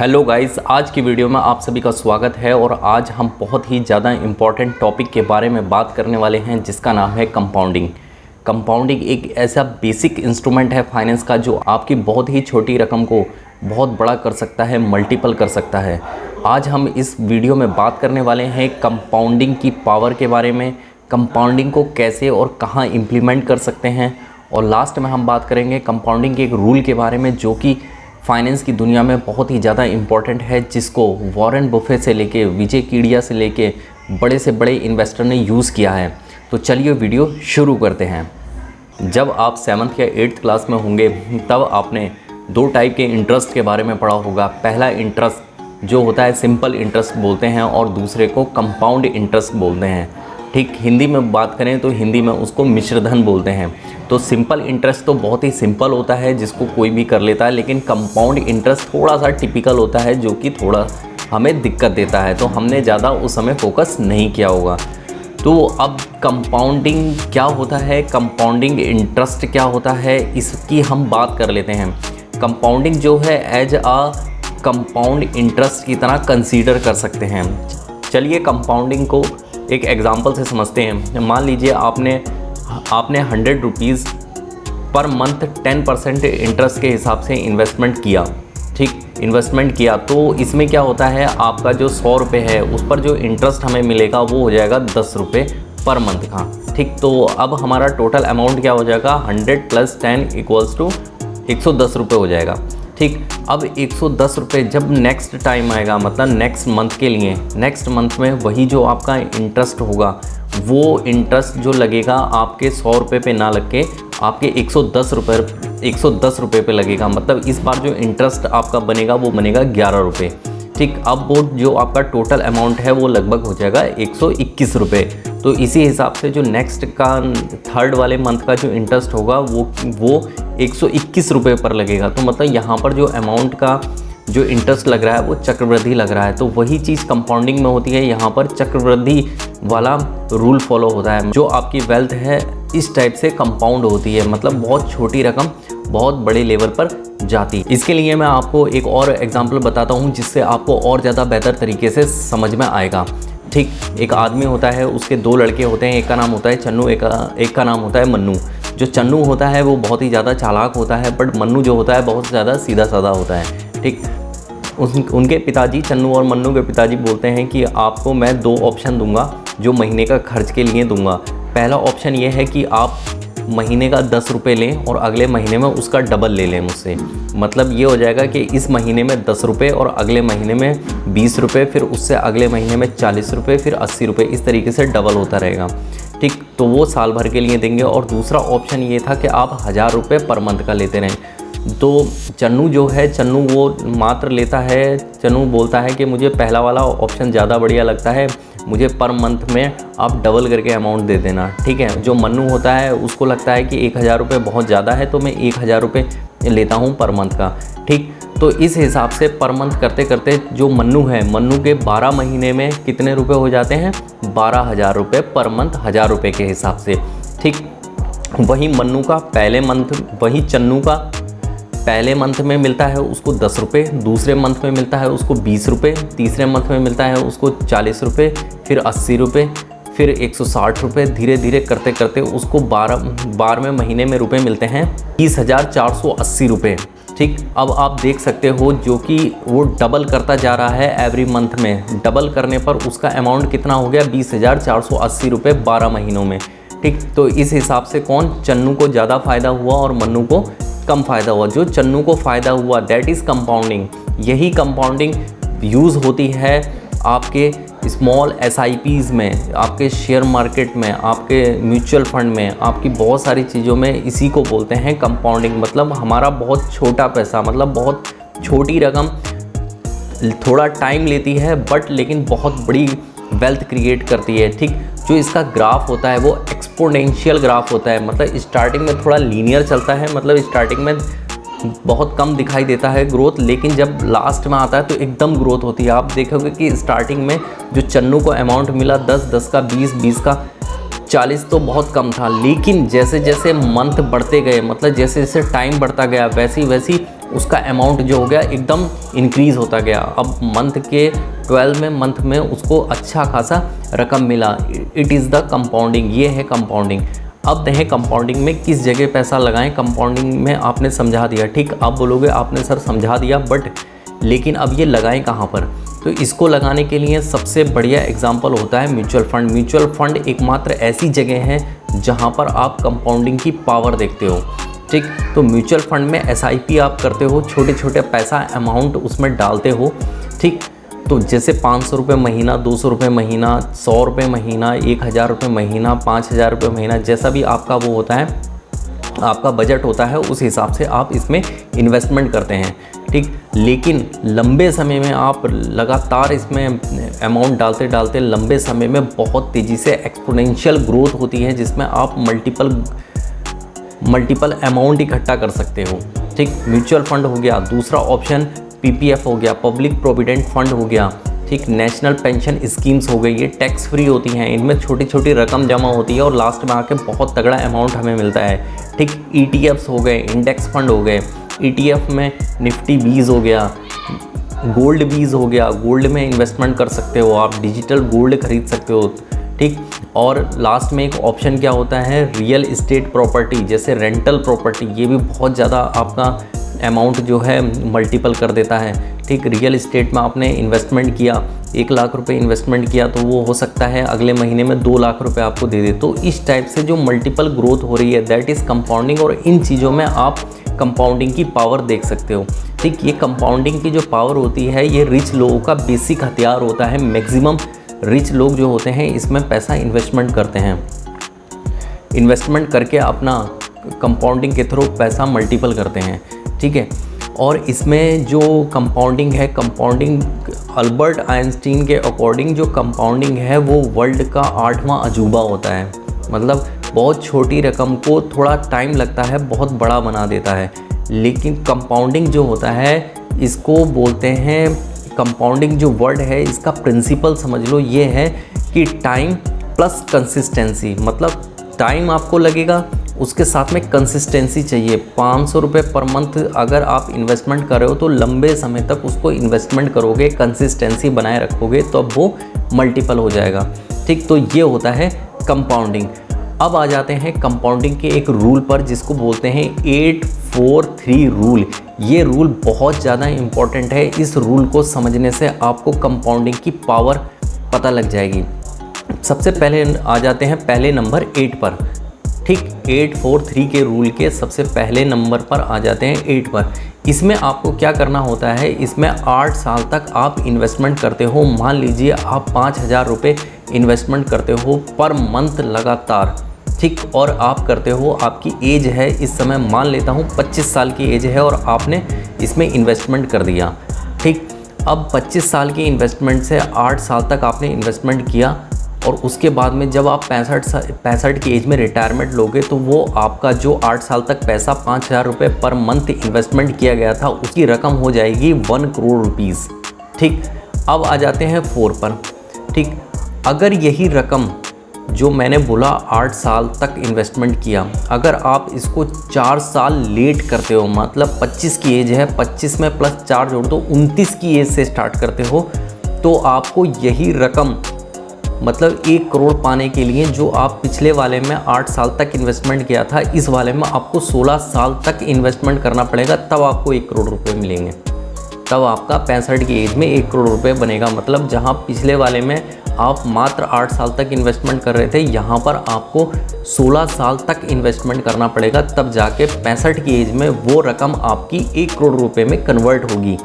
Hello guys, आज की video में आप सभी का स्वागत है। और आज हम बहुत ही ज़्यादा इम्पॉर्टेंट टॉपिक के बारे में बात करने वाले हैं जिसका नाम है कंपाउंडिंग। कंपाउंडिंग एक ऐसा बेसिक इंस्ट्रूमेंट है फाइनेंस का जो आपकी बहुत ही छोटी रकम को बहुत बड़ा कर सकता है, मल्टीपल कर सकता है। आज हम इस वीडियो में बात करने वाले हैं कंपाउंडिंग की पावर के बारे में, कंपाउंडिंग को कैसे और कहाँ इम्प्लीमेंट कर सकते हैं, और लास्ट में हम बात करेंगे कंपाउंडिंग के एक रूल के बारे में जो कि फाइनेंस की दुनिया में बहुत ही ज़्यादा इम्पॉर्टेंट है, जिसको वॉरेन बफे से लेके विजय कीडिया से लेके बड़े से बड़े इन्वेस्टर ने यूज़ किया है। तो चलिए वीडियो शुरू करते हैं। जब आप 7th या 8th क्लास में होंगे तब आपने दो टाइप के इंटरेस्ट के बारे में पढ़ा होगा। पहला इंटरेस्ट जो होता है सिंपल इंटरेस्ट बोलते हैं और दूसरे को कंपाउंड इंटरेस्ट बोलते हैं। ठीक, हिंदी में बात करें तो हिंदी में उसको मिश्रधन बोलते हैं। तो सिंपल इंटरेस्ट तो बहुत ही सिंपल होता है जिसको कोई भी कर लेता है, लेकिन कंपाउंड इंटरेस्ट थोड़ा सा टिपिकल होता है जो कि थोड़ा हमें दिक्कत देता है, तो हमने ज़्यादा उस समय फोकस नहीं किया होगा। तो अब कंपाउंडिंग क्या होता है, कंपाउंडिंग इंटरेस्ट क्या होता है, इसकी हम बात कर लेते हैं। कंपाउंडिंग जो है एज आ कंपाउंड इंटरेस्ट की तरह कंसीडर कर सकते हैं। चलिए कंपाउंडिंग को एक एग्जांपल से समझते हैं। मान लीजिए आपने 100 रुपीज़ पर मंथ 10% इंटरेस्ट के हिसाब से इन्वेस्टमेंट किया। ठीक, इन्वेस्टमेंट किया तो इसमें क्या होता है, आपका जो 100 रुपये है उस पर जो इंटरेस्ट हमें मिलेगा वो हो जाएगा 10 रुपये पर मंथ का। ठीक, तो अब हमारा टोटल अमाउंट क्या हो जाएगा, 100 + 10 = 110 रुपये हो जाएगा। ठीक, अब 110 रुपये जब नेक्स्ट टाइम आएगा, मतलब नेक्स्ट मंथ के लिए, नेक्स्ट मंथ में वही जो आपका इंटरेस्ट होगा वो इंटरेस्ट जो लगेगा आपके 100 रुपये पे ना लग के आपके 110 रुपये पे लगेगा। मतलब इस बार जो इंटरेस्ट आपका बनेगा वो बनेगा 11 रुपये। ठीक, अब वो जो आपका टोटल अमाउंट है वो लगभग हो जाएगा 121 रुपये। तो इसी हिसाब से जो नेक्स्ट का थर्ड वाले मंथ का जो इंटरेस्ट होगा वो 121 रुपये पर लगेगा। तो मतलब यहाँ पर जो अमाउंट का जो इंटरेस्ट लग रहा है वो चक्रवृद्धि लग रहा है। तो वही चीज़ कंपाउंडिंग में होती है, यहाँ पर चक्रवृद्धि वाला रूल फॉलो होता है। जो आपकी वेल्थ है इस टाइप से कंपाउंड होती है, मतलब बहुत छोटी रकम बहुत बड़े लेवल पर जाती है। इसके लिए मैं आपको एक और एग्जांपल बताता हूँ जिससे आपको और ज़्यादा बेहतर तरीके से समझ में आएगा। ठीक, एक आदमी होता है, उसके 2 लड़के होते हैं, एक का नाम होता है चन्नू, एक का नाम होता है मन्नू। जो चन्नू होता है वो बहुत ही ज़्यादा चालाक होता है, बट मन्नू जो होता है बहुत ज़्यादा सीधा साधा होता है। ठीक, उनके पिताजी, चन्नू और मन्नू के पिताजी बोलते हैं कि आपको मैं 2 ऑप्शन दूंगा जो महीने का खर्च के लिए दूंगा। पहला ऑप्शन ये है कि आप महीने का 10 रुपये लें और अगले महीने में उसका डबल ले लें मुझसे। मतलब ये हो जाएगा कि इस महीने में 10 रुपये और अगले महीने में 20 रुपये, फिर उससे अगले महीने में 40 रुपये, फिर 80 रुपये, इस तरीके से डबल होता रहेगा। ठीक, तो वो साल भर के लिए देंगे। और दूसरा ऑप्शन ये था कि आप 1000 रुपये पर मंथ का लेते रहें। तो चन्नू जो है, चन्नू वो मात्र लेता है, चन्नू बोलता है कि मुझे पहला वाला ऑप्शन ज़्यादा बढ़िया लगता है, मुझे पर मंथ में आप डबल करके अमाउंट दे देना। ठीक है, जो मन्नू होता है उसको लगता है कि 1000 रुपये बहुत ज़्यादा है तो मैं 1000 रुपये लेता हूँ पर मंथ का। ठीक, तो इस हिसाब से पर मंथ करते करते जो मन्नू है, मन्नू के 12 महीने में कितने रुपए हो जाते हैं, 12,000 रुपये पर मंथ, 1000 रुपये के हिसाब से। ठीक, वही मन्नू का पहले मंथ, वही चन्नू का पहले मंथ में मिलता है उसको 10 रुपये, दूसरे मंथ में मिलता है उसको 20 रुपये, तीसरे मंथ में मिलता है उसको 40 रुपये, फिर 80 रुपये, फिर 160 रुपये। धीरे धीरे करते करते उसको 12वें महीने में रुपए मिलते हैं 30,480 रुपये। ठीक, अब आप देख सकते हो जो कि वो डबल करता जा रहा है एवरी मंथ में। डबल करने पर उसका अमाउंट कितना हो गया, 20,480 रुपये 12 महीनों में। ठीक, तो इस हिसाब से कौन, चन्नू को ज़्यादा फ़ायदा हुआ और मन्नू को कम फ़ायदा हुआ। जो चन्नू को फ़ायदा हुआ दैट इज़ कंपाउंडिंग। यही कंपाउंडिंग यूज़ होती है आपके स्मॉल SIPs में, आपके शेयर मार्केट में, आपके म्यूचुअल फंड में, आपकी बहुत सारी चीज़ों में। इसी को बोलते हैं कंपाउंडिंग। मतलब हमारा बहुत छोटा पैसा, मतलब बहुत छोटी रकम थोड़ा टाइम लेती है बट लेकिन बहुत बड़ी वेल्थ क्रिएट करती है। ठीक, जो इसका ग्राफ होता है वो एक्सपोनेंशियल ग्राफ होता है। मतलब स्टार्टिंग में थोड़ा लीनियर चलता है, मतलब स्टार्टिंग में बहुत कम दिखाई देता है ग्रोथ, लेकिन जब लास्ट में आता है तो एकदम ग्रोथ होती है। आप देखोगे कि स्टार्टिंग में जो चन्नू को अमाउंट मिला 10 का 20 का 40 तो बहुत कम था, लेकिन जैसे जैसे मंथ बढ़ते गए, मतलब जैसे जैसे टाइम बढ़ता गया वैसी वैसी उसका अमाउंट जो हो गया एकदम इंक्रीज़ होता गया। अब मंथ के 12वें मंथ में उसको अच्छा खासा रकम मिला। इट इज़ द कंपाउंडिंग, ये है कंपाउंडिंग। अब देखें कंपाउंडिंग में किस जगह पैसा लगाएं। कंपाउंडिंग में आपने समझा दिया, ठीक। आप बोलोगे आपने सर समझा दिया, बट लेकिन अब ये लगाएं कहाँ पर? तो इसको लगाने के लिए सबसे बढ़िया एग्जांपल होता है म्यूचुअल फंड। म्यूचुअल फंड एकमात्र ऐसी जगह है जहाँ पर आप कंपाउंडिंग की पावर देखते हो, ठीक। तो म्यूचुअल फंड में SIP आप करते हो, छोटे छोटे पैसा अमाउंट उसमें डालते हो, ठीक। तो जैसे 500 रुपये महीना, 200 रुपये महीना, 100 रुपये महीना, 1000 रुपये महीना, 5000 रुपये महीना, जैसा भी आपका वो होता है, आपका बजट होता है, उस हिसाब से आप इसमें इन्वेस्टमेंट करते हैं, ठीक। लेकिन लंबे समय में आप लगातार इसमें अमाउंट डालते डालते लंबे समय में बहुत तेज़ी से एक्सपोनेंशियल ग्रोथ होती है, जिसमें आप मल्टीपल अमाउंट इकट्ठा कर सकते हो, ठीक। म्यूचुअल फंड हो गया, दूसरा ऑप्शन PPF हो गया, पब्लिक प्रोविडेंट फंड हो गया, ठीक। नेशनल पेंशन स्कीम्स हो गई, ये टैक्स फ्री होती हैं, इनमें छोटी छोटी रकम जमा होती है और लास्ट में आके बहुत तगड़ा अमाउंट हमें मिलता है, ठीक। ETFs हो गए, इंडेक्स फंड हो गए, ETF में निफ्टी 20 हो गया, गोल्ड 20 हो गया, गोल्ड में इन्वेस्टमेंट कर सकते हो आप, डिजिटल गोल्ड खरीद सकते हो, ठीक। और लास्ट में एक ऑप्शन क्या होता है, रियल इस्टेट प्रॉपर्टी, जैसे रेंटल प्रॉपर्टी, ये भी बहुत ज़्यादा आपका अमाउंट जो है मल्टीपल कर देता है, ठीक। रियल इस्टेट में आपने इन्वेस्टमेंट किया, 1 लाख रुपए इन्वेस्टमेंट किया, तो वो हो सकता है अगले महीने में 2 लाख रुपए आपको दे दे। तो इस टाइप से जो मल्टीपल ग्रोथ हो रही है, दैट इज़ कंपाउंडिंग। और इन चीज़ों में आप कंपाउंडिंग की पावर देख सकते हो, ठीक। ये कंपाउंडिंग की जो पावर होती है, ये रिच लोगों का बेसिक हथियार होता है। मैक्सिमम रिच लोग जो होते हैं इसमें पैसा इन्वेस्टमेंट करते हैं, इन्वेस्टमेंट करके अपना कंपाउंडिंग के थ्रू पैसा मल्टीपल करते हैं, ठीक है। और इसमें जो कंपाउंडिंग है, कंपाउंडिंग अल्बर्ट आइंस्टीन के अकॉर्डिंग जो कंपाउंडिंग है वो वर्ल्ड का 8वां अजूबा होता है। मतलब बहुत छोटी रकम को थोड़ा टाइम लगता है बहुत बड़ा बना देता है, लेकिन कंपाउंडिंग जो होता है इसको बोलते हैं, कंपाउंडिंग जो वर्ड है इसका प्रिंसिपल समझ लो ये है कि टाइम प्लस कंसिस्टेंसी। मतलब टाइम आपको लगेगा, उसके साथ में कंसिस्टेंसी चाहिए। 500 रुपये पर मंथ अगर आप इन्वेस्टमेंट कर रहे हो तो लंबे समय तक उसको इन्वेस्टमेंट करोगे, कंसिस्टेंसी बनाए रखोगे तो अब वो मल्टीपल हो जाएगा, ठीक। तो ये होता है कंपाउंडिंग। अब आ जाते हैं कंपाउंडिंग के एक रूल पर जिसको बोलते हैं 843 रूल। ये रूल बहुत ज़्यादा इम्पॉर्टेंट है, इस रूल को समझने से आपको कंपाउंडिंग की पावर पता लग जाएगी। सबसे पहले आ जाते हैं पहले नंबर 8 पर, ठीक। 843 के रूल के सबसे पहले नंबर पर आ जाते हैं 8 पर। इसमें आपको क्या करना होता है, इसमें 8 साल तक आप इन्वेस्टमेंट करते हो। मान लीजिए आप 5000 रुपये इन्वेस्टमेंट करते हो पर मंथ लगातार, ठीक। और आप करते हो, आपकी एज है इस समय मान लेता हूँ 25 साल की एज है और आपने इसमें इन्वेस्टमेंट कर दिया, ठीक। अब 25 साल की इन्वेस्टमेंट से 8 साल तक आपने इन्वेस्टमेंट किया और उसके बाद में जब आप 65 की एज में रिटायरमेंट लोगे तो वो आपका जो 8 साल तक पैसा 5000 रुपये पर मंथ इन्वेस्टमेंट किया गया था उसकी रकम हो जाएगी 1 करोड़ रुपीज़, ठीक। अब आ जाते हैं 4 पर, ठीक। अगर यही रकम जो मैंने बोला 8 साल तक इन्वेस्टमेंट किया, अगर आप इसको 4 साल लेट करते हो, मतलब 25 की एज है, 25 में प्लस 4 जोड़ दो 29 की एज से स्टार्ट करते हो, तो आपको यही रकम मतलब 1 करोड़ पाने के लिए जो आप पिछले वाले में 8 साल तक इन्वेस्टमेंट किया था, इस वाले में आपको 16 साल तक इन्वेस्टमेंट करना पड़ेगा, तब आपको 1 करोड़ रुपए मिलेंगे। तब आपका 65 की एज में 1 करोड़ रुपए बनेगा। मतलब जहां पिछले वाले में आप मात्र 8 साल तक इन्वेस्टमेंट कर रहे थे, यहाँ पर आपको 16 साल तक इन्वेस्टमेंट करना पड़ेगा, तब जाके 65 की एज में वो रकम आपकी 1 करोड़ रुपए में कन्वर्ट होगी,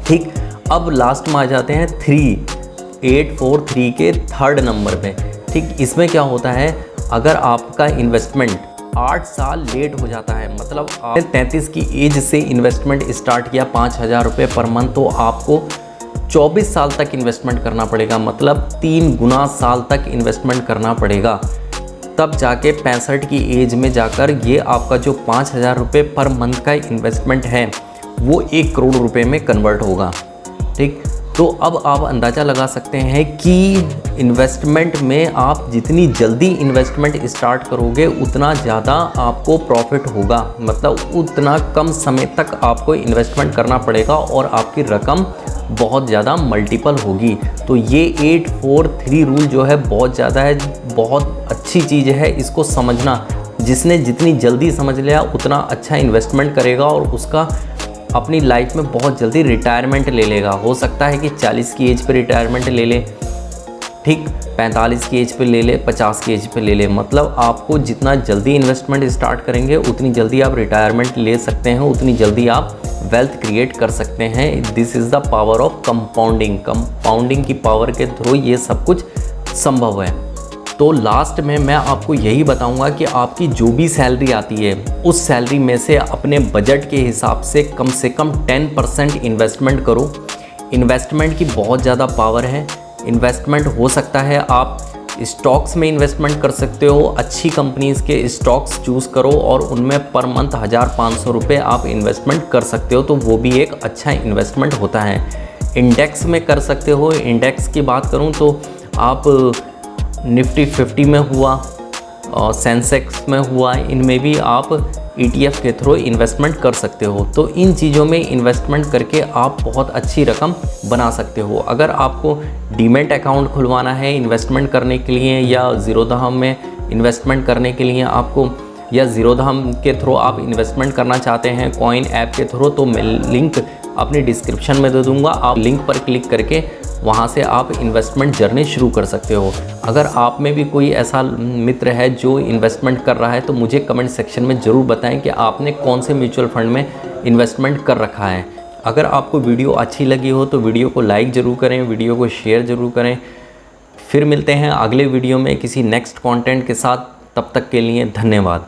ठीक। अब लास्ट में आ जाते हैं 843 के थर्ड नंबर पे, ठीक। इसमें क्या होता है, अगर आपका इन्वेस्टमेंट 8 साल लेट हो जाता है, मतलब आपने 33 की एज से इन्वेस्टमेंट स्टार्ट किया 5000 रुपये पर मंथ, तो आपको 24 साल तक इन्वेस्टमेंट करना पड़ेगा, मतलब 3 गुना साल तक इन्वेस्टमेंट करना पड़ेगा, तब जाके 65 की एज में जाकर ये आपका जो 5000 रुपये पर मंथ का इन्वेस्टमेंट है वो 1 करोड़ रुपए में कन्वर्ट होगा, ठीक। तो अब आप अंदाज़ा लगा सकते हैं कि इन्वेस्टमेंट में आप जितनी जल्दी इन्वेस्टमेंट स्टार्ट करोगे उतना ज़्यादा आपको प्रॉफिट होगा, मतलब उतना कम समय तक आपको इन्वेस्टमेंट करना पड़ेगा और आपकी रकम बहुत ज़्यादा मल्टीपल होगी। तो ये 843 रूल जो है बहुत ज़्यादा है, बहुत अच्छी चीज़ है, इसको समझना। जिसने जितनी जल्दी समझ लिया उतना अच्छा इन्वेस्टमेंट करेगा और उसका अपनी लाइफ में बहुत जल्दी रिटायरमेंट ले लेगा। हो सकता है कि 40 की एज पे रिटायरमेंट ले ले, ठीक, 45 की एज पे ले ले, 50 की एज पे ले ले। मतलब आपको जितना जल्दी इन्वेस्टमेंट स्टार्ट करेंगे उतनी जल्दी आप रिटायरमेंट ले सकते हैं, उतनी जल्दी आप वेल्थ क्रिएट कर सकते हैं। This is the power of compounding. Compounding की पावर के थ्रू ये सब कुछ संभव है। तो लास्ट में मैं आपको यही बताऊंगा कि आपकी जो भी सैलरी आती है उस सैलरी में से अपने बजट के हिसाब से कम 10% इन्वेस्टमेंट करो। इन्वेस्टमेंट की बहुत ज़्यादा पावर है। इन्वेस्टमेंट हो सकता है आप स्टॉक्स में इन्वेस्टमेंट कर सकते हो, अच्छी कंपनीज़ के स्टॉक्स चूज़ करो और उनमें पर मंथ 1500 रुपये आप इन्वेस्टमेंट कर सकते हो, तो वो भी एक अच्छा इन्वेस्टमेंट होता है। इंडेक्स में कर सकते हो। इंडेक्स की बात करूँ तो आप निफ्टी 50 में हुआ और सेंसेक्स में हुआ, इनमें भी आप ETF के थ्रू इन्वेस्टमेंट कर सकते हो। तो इन चीज़ों में इन्वेस्टमेंट करके आप बहुत अच्छी रकम बना सकते हो। अगर आपको डीमैट अकाउंट खुलवाना है इन्वेस्टमेंट करने के लिए या ज़ीरोधा में इन्वेस्टमेंट करने के लिए आपको, या ज़ीरोधा के थ्रू आप इन्वेस्टमेंट करना चाहते हैं कॉइन ऐप के थ्रू, तो मैं लिंक अपनी डिस्क्रिप्शन में दे दूँगा। आप लिंक पर क्लिक करके वहाँ से आप इन्वेस्टमेंट जर्नी शुरू कर सकते हो। अगर आप में भी कोई ऐसा मित्र है जो इन्वेस्टमेंट कर रहा है तो मुझे कमेंट सेक्शन में ज़रूर बताएं कि आपने कौन से म्यूचुअल फंड में इन्वेस्टमेंट कर रखा है। अगर आपको वीडियो अच्छी लगी हो तो वीडियो को लाइक ज़रूर करें, वीडियो को शेयर ज़रूर करें। फिर मिलते हैं अगले वीडियो में किसी नेक्स्ट कंटेंट के साथ। तब तक के लिए धन्यवाद।